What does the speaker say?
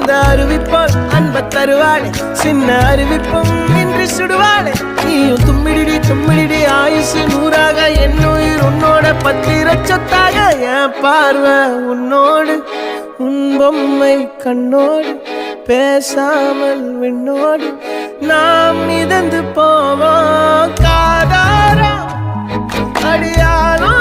அந்த அறிவிப்போல் அன்ப தருவாளே சின்ன அறிவிப்பும் இன்று சுடுவாளே நீயும் தும்மிடி ஆயுசு 100ஆக என் உயிர் உன்னோட பத்திர சொத்தாக என் பார்வை உன்னோடு உன் பொம்மை கண்ணோடு பேசாமல் விண்ணோடு நாம் மிதந்து போவோம் காதாரா அடியானோ